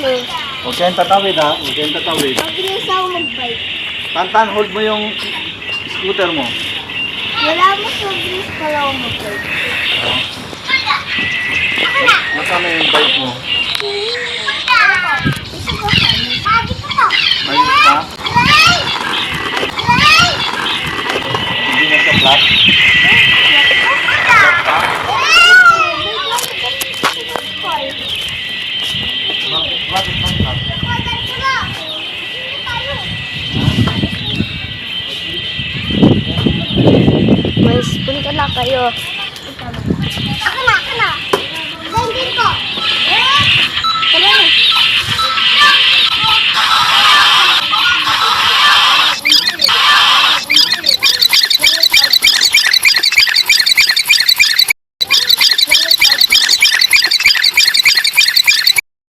eh. Huwag kayong tatawid ha. Huwag kayong tatawid. Mabilis ako mag-bike. Tantan, hold mo yung scooter mo. Wala mo, mabilis pala ako mag-bike. Nasaan na yung bike mo? Ito ko kami. Mayroon pa? Hindi na sa flat? Flat pa? Bakit bang flat? May spoon ka na kayo. Ako na. Ganyan ko.